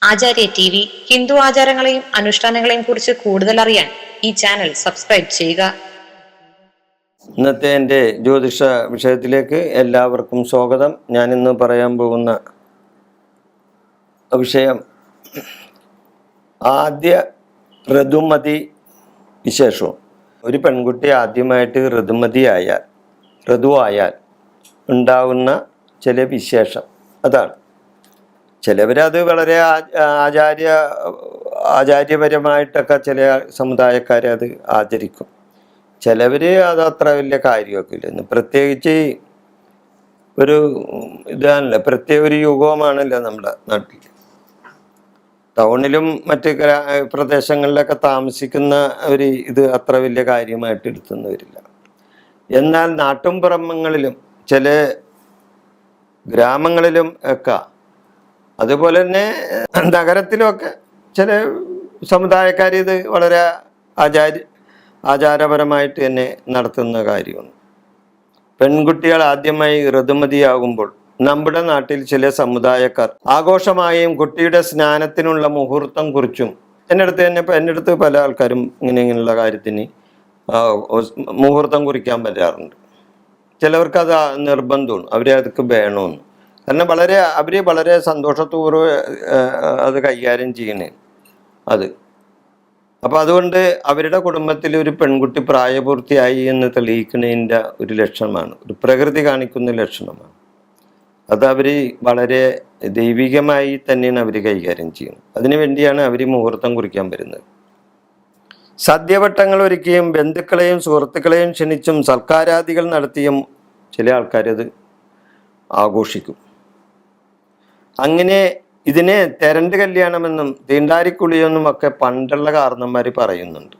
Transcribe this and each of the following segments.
ആചാര്യ T V Hindu ആചാരങ്ങളെയും അനുഷ്ഠാനങ്ങളെയും കുറിച്ച് കൂടുതൽ അറിയാൻ ഈ ചാനൽ സബ്സ്ക്രൈബ് ചെയ്യുക. ഇന്നത്തെ എൻ്റെ ജ്യോതിഷ വിഷയത്തിലേക്ക് എല്ലാവർക്കും സ്വാഗതം. ഞാനിന്ന് പറയാൻ പോകുന്ന വിഷയം ആദ്യ ഋതുമതി വിശേഷവും. ഒരു പെൺകുട്ടി ആദ്യമായിട്ട് ഋതുവായാൽ ഉണ്ടാവുന്ന ചില വിശേഷം അതാണ്. ചിലവരത് വളരെ ആചാര്യപരമായിട്ടൊക്കെ ചില സമുദായക്കാരെ അത് ആചരിക്കും. ചിലവർ അത് അത്ര വലിയ കാര്യമൊക്കെ ഇല്ലെന്ന്. പ്രത്യേകിച്ച് പ്രത്യേക ഒരു യുഗമാണല്ലോ നമ്മുടെ നാട്ടിൽ. ടൗണിലും മറ്റ് പ്രദേശങ്ങളിലൊക്കെ താമസിക്കുന്ന ഇത് അത്ര വലിയ കാര്യമായിട്ട് എടുത്തൊന്നും വരില്ല. എന്നാൽ നാട്ടുംപുറങ്ങളിലും ചില ഗ്രാമങ്ങളിലും ഒക്കെ, അതുപോലെ തന്നെ നഗരത്തിലുമൊക്കെ ചില സമുദായക്കാർ ഇത് വളരെ ആചാരപരമായിട്ട് തന്നെ നടത്തുന്ന കാര്യമാണ്. പെൺകുട്ടികൾ ആദ്യമായി ഋതുമതിയാകുമ്പോൾ നമ്മുടെ നാട്ടിൽ ചില സമുദായക്കാർ ആഘോഷമായും കുട്ടിയുടെ സ്നാനത്തിനുള്ള മുഹൂർത്തം കുറിച്ചും എൻ്റെ അടുത്ത് പല ആൾക്കാരും ഇങ്ങനെയുള്ള കാര്യത്തിന് മുഹൂർത്തം കുറിക്കാൻ പറ്റാറുണ്ട്. ചിലവർക്ക് അത് നിർബന്ധമാണ്, അതൊക്കെ വേണമെന്ന്. കാരണം അവർ വളരെ സന്തോഷപൂർവ്വം അത് കൈകാര്യം ചെയ്യണേ അത്. അപ്പോൾ അതുകൊണ്ട് അവരുടെ കുടുംബത്തിൽ ഒരു പെൺകുട്ടി പ്രായപൂർത്തിയായി എന്ന് തെളിയിക്കുന്നതിൻ്റെ ഒരു ലക്ഷണമാണ്, ഒരു പ്രകൃതി കാണിക്കുന്ന ലക്ഷണമാണ്. അത് അവർ വളരെ ദൈവികമായി തന്നെയാണ് അവർ കൈകാര്യം ചെയ്യുന്നത്. അതിനു വേണ്ടിയാണ് അവർ മുഹൂർത്തം കുറിക്കാൻ വരുന്നത്. സദ്യവട്ടങ്ങൾ ഒരുക്കിയും ബന്ധുക്കളെയും സുഹൃത്തുക്കളെയും ക്ഷണിച്ചും സൽക്കാരാദികൾ നടത്തിയും ചില ആൾക്കാരത് ആഘോഷിക്കും. അങ്ങനെ ഇതിനെ തെരണ്ട് കല്യാണമെന്നും തീണ്ടാരിക്കുളിയെന്നും ഒക്കെ പണ്ടുള്ള കാരണന്മാർ പറയുന്നുണ്ട്.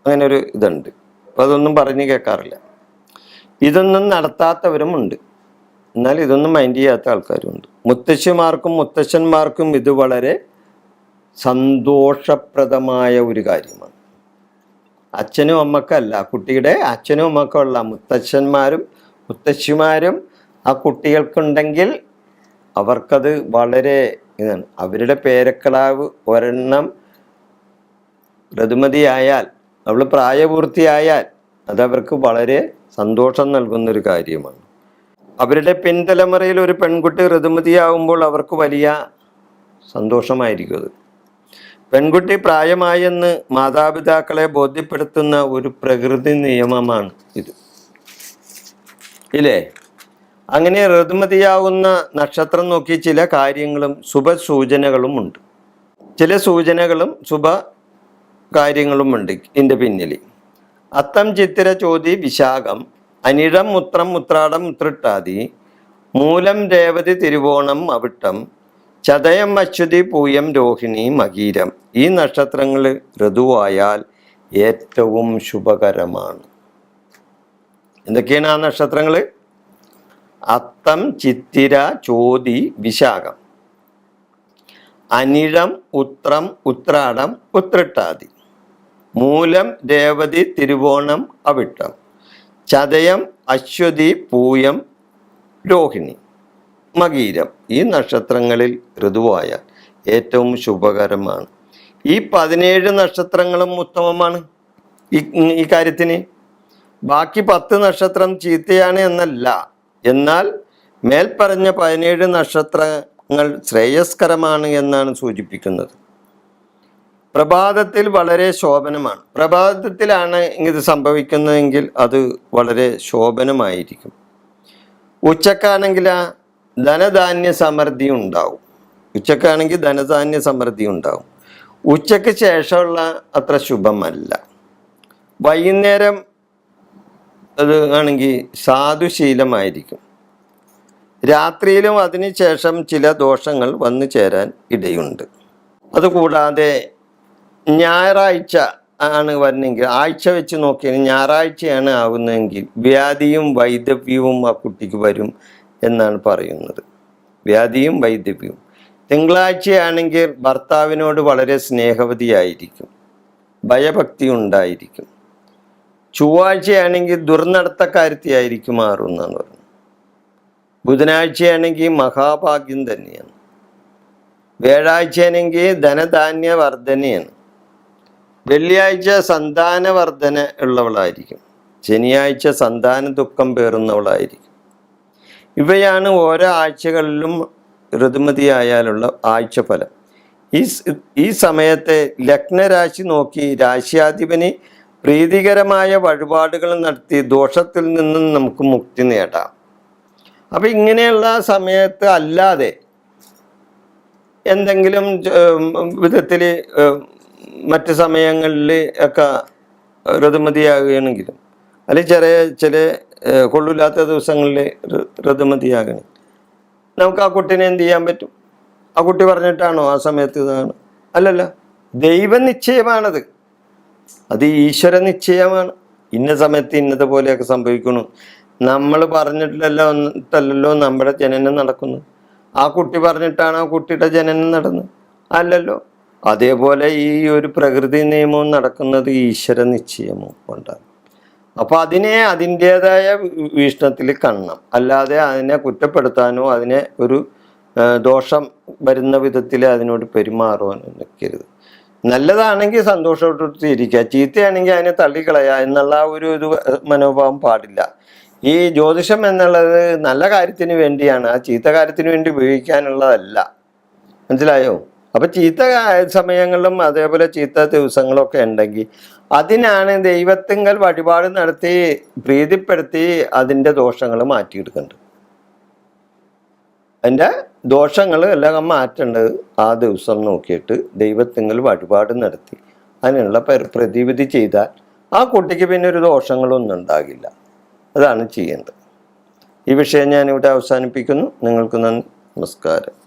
അങ്ങനെ ഒരു ഇതുണ്ട്. അപ്പോൾ അതൊന്നും പറഞ്ഞു കേൾക്കാറില്ല. ഇതൊന്നും നടത്താത്തവരും ഉണ്ട്, എന്നാൽ ഇതൊന്നും മൈൻഡ് ചെയ്യാത്ത ആൾക്കാരുമുണ്ട്. മുത്തശ്ശിമാർക്കും മുത്തശ്ശന്മാർക്കും ഇത് വളരെ സന്തോഷപ്രദമായ ഒരു കാര്യമാണ്. അച്ഛനും അമ്മക്കല്ല, കുട്ടിയുടെ അച്ഛനും അമ്മക്കുള്ള മുത്തശ്ശന്മാരും മുത്തശ്ശിമാരും ആ കുട്ടികൾക്കുണ്ടെങ്കിൽ അവർക്കത് വളരെ ഇതാണ്. അവരുടെ പേരക്കിടാവ് ഒരെണ്ണം ഋതുമതിയായാൽ, അവൾ പ്രായപൂർത്തിയായാൽ അതവർക്ക് വളരെ സന്തോഷം നൽകുന്നൊരു കാര്യമാണ്. അവരുടെ പിൻതലമുറയിൽ ഒരു പെൺകുട്ടി ഋതുമതിയാകുമ്പോൾ അവർക്ക് വലിയ സന്തോഷമായിരിക്കും അത്. പെൺകുട്ടി പ്രായമായെന്ന് മാതാപിതാക്കളെ ബോധ്യപ്പെടുത്തുന്ന ഒരു പ്രകൃതി നിയമമാണ് ഇത്, ഇല്ലേ? അങ്ങനെ ഋതുമതിയാവുന്ന നക്ഷത്രം നോക്കി ചില കാര്യങ്ങളും ശുഭസൂചനകളും ഉണ്ട്. ചില സൂചനകളും ശുഭ കാര്യങ്ങളും ഉണ്ട് ഇതിൻ്റെ പിന്നിൽ. അത്തം ചിത്തിര ചോതി വിശാഖം, അനിഴം മുത്രം ഉത്രാടം ഉത്രട്ടാതി, മൂലം രേവതി തിരുവോണം അവിട്ടം, ചതയം അശ്വതി പൂയം രോഹിണി മകീരം. ഈ നക്ഷത്രങ്ങൾ ഋതുവായാൽ ഏറ്റവും ശുഭകരമാണ്. എന്തൊക്കെയാണ് ആ നക്ഷത്രങ്ങൾ? അത്തം ചിത്തിര ചോതി വിശാഖം, അനിഴം ഉത്രം ഉത്രാടം ഉത്രട്ടാതി, മൂലം രേവതി തിരുവോണം അവിട്ടം, ചതയം അശ്വതി പൂയം രോഹിണി മകീരം. ഈ നക്ഷത്രങ്ങളിൽ ഋതുവായ ഏറ്റവും ശുഭകരമാണ്. ഈ 17 നക്ഷത്രങ്ങളും ഉത്തമമാണ് ഈ കാര്യത്തിന്. ബാക്കി 10 നക്ഷത്രം ചീത്തയാണ് എന്നല്ല, എന്നാൽ മേൽപ്പറഞ്ഞ 17 നക്ഷത്രങ്ങൾ ശ്രേയസ്കരമാണ് എന്നാണ് സൂചിപ്പിക്കുന്നത്. പ്രഭാതത്തിൽ വളരെ ശോഭനമാണ്. പ്രഭാതത്തിലാണ് ഇത് സംഭവിക്കുന്നതെങ്കിൽ അത് വളരെ ശോഭനമായിരിക്കും. ഉച്ചക്കാണെങ്കിൽ ധനധാന്യ സമൃദ്ധി ഉണ്ടാവും. ഉച്ചക്കാണെങ്കിൽ ധനധാന്യ സമൃദ്ധി ഉണ്ടാവും. ഉച്ചയ്ക്ക് ശേഷമുള്ള അത്ര ശുഭമല്ല. വൈകുന്നേരം അത് ആണെങ്കിൽ സാധുശീലമായിരിക്കും. രാത്രിയിലും അതിനുശേഷം ചില ദോഷങ്ങൾ വന്നു ചേരാൻ ഇടയുണ്ട്. അതുകൂടാതെ ഞായറാഴ്ച ആണ് വരുന്നെങ്കിൽ, ആഴ്ച വെച്ച് നോക്കിയാൽ ഞായറാഴ്ചയാണ് ആവുന്നതെങ്കിൽ വ്യാധിയും വൈദവ്യവും ആ കുട്ടിക്ക് വരും എന്നാണ് പറയുന്നത്. വ്യാധിയും വൈദവ്യവും. തിങ്കളാഴ്ചയാണെങ്കിൽ ഭർത്താവിനോട് വളരെ സ്നേഹവതിയായിരിക്കും, ഭയഭക്തി ഉണ്ടായിരിക്കും. ചൊവ്വാഴ്ചയാണെങ്കിൽ ദുർനടത്തക്കാരത്തിയായിരിക്കും മാറുന്നതെന്ന് പറഞ്ഞു. ബുധനാഴ്ചയാണെങ്കിൽ മഹാഭാഗ്യം തന്നെയാണ്. വ്യാഴാഴ്ചയാണെങ്കിൽ ധനധാന്യ വർധനയാണ്. വെള്ളിയാഴ്ച സന്താന വർധന ഉള്ളവളായിരിക്കും. ശനിയാഴ്ച സന്താന ദുഃഖം പേറുന്നവളായിരിക്കും. ഇവയാണ് ഓരോ ആഴ്ചകളിലും ഋതുമതിയായാലുള്ള ആഴ്ചഫലം. ഈ സമയത്തെ ലഗ്നരാശി നോക്കി രാശിയാധിപന് പ്രീതികരമായ വഴിപാടുകൾ നടത്തി ദോഷത്തിൽ നിന്നും നമുക്ക് മുക്തി നേടാം. അപ്പം ഇങ്ങനെയുള്ള സമയത്ത് അല്ലാതെ എന്തെങ്കിലും വിധത്തിൽ മറ്റ് സമയങ്ങളിൽ ഒക്കെ ഋതുമതിയാകുകയാണെങ്കിലും അല്ലെങ്കിൽ ചില കൊള്ളില്ലാത്ത ദിവസങ്ങളിൽ ഋതുമതിയാകണം, നമുക്ക് ആ കുട്ടീനെ എന്ത് ചെയ്യാൻ പറ്റും? ആ കുട്ടി പറഞ്ഞിട്ടാണോ ആ സമയത്ത് ഇതാണ്? അല്ലല്ല, ദൈവനിശ്ചയമാണത്. അത് ഈശ്വര നിശ്ചയമാണ്. ഇന്ന സമയത്ത് ഇന്നതുപോലെയൊക്കെ സംഭവിക്കണം. നമ്മൾ പറഞ്ഞിട്ടില്ലല്ലോ നമ്മുടെ ജനനം നടക്കുന്നത്. ആ കുട്ടി പറഞ്ഞിട്ടാണ് ആ കുട്ടിയുടെ ജനനം നടന്നത്? അല്ലല്ലോ. അതേപോലെ ഈ ഒരു പ്രകൃതി നിയമവും നടക്കുന്നത് ഈശ്വര നിശ്ചയമോ കൊണ്ടാണ്. അപ്പോൾ അതിനെ അതിൻ്റെതായ വീക്ഷണത്തിൽ കാണണം. അല്ലാതെ അതിനെ കുറ്റപ്പെടുത്താനോ അതിനെ ഒരു ദോഷം വരുന്ന വിധത്തിൽ അതിനോട് പെരുമാറുവാനോ നിൽക്കരുത്. നല്ലതാണെങ്കിൽ സന്തോഷത്തോട് ഇരിക്കുക, ചീത്തയാണെങ്കിൽ അതിനെ തള്ളിക്കളയുക എന്നുള്ള ഒരു മനോഭാവം പാടില്ല. ഈ ജ്യോതിഷം എന്നുള്ളത് നല്ല കാര്യത്തിന് വേണ്ടിയാണ്, ആ ചീത്ത കാര്യത്തിന് വേണ്ടി ഉപയോഗിക്കാനുള്ളതല്ല. മനസ്സിലായോ? അപ്പം ചീത്ത സമയങ്ങളിലും അതേപോലെ ചീത്ത ദിവസങ്ങളൊക്കെ ഉണ്ടെങ്കിൽ അതിനാണ് ദൈവത്തിങ്കൽ വഴിപാട് നടത്തി പ്രീതിപ്പെടുത്തി അതിൻ്റെ ദോഷങ്ങൾ മാറ്റിയെടുക്കേണ്ടത്. അതിൻ്റെ ദോഷങ്ങൾ എല്ലാം മാറ്റേണ്ടത് ആ ദിവസം നോക്കിയിട്ട് ദൈവത്തിങ്കൽ വഴിപാട് നടത്തി അതിനുള്ള പ്രതിവിധി ചെയ്താൽ ആ കുട്ടിക്ക് പിന്നെ ഒരു ദോഷങ്ങളൊന്നും ഉണ്ടാകില്ല. അതാണ് ചെയ്യേണ്ടത്. ഈ വിഷയം ഞാനിവിടെ അവസാനിപ്പിക്കുന്നു. നിങ്ങൾക്ക് നന്ദി, നമസ്കാരം.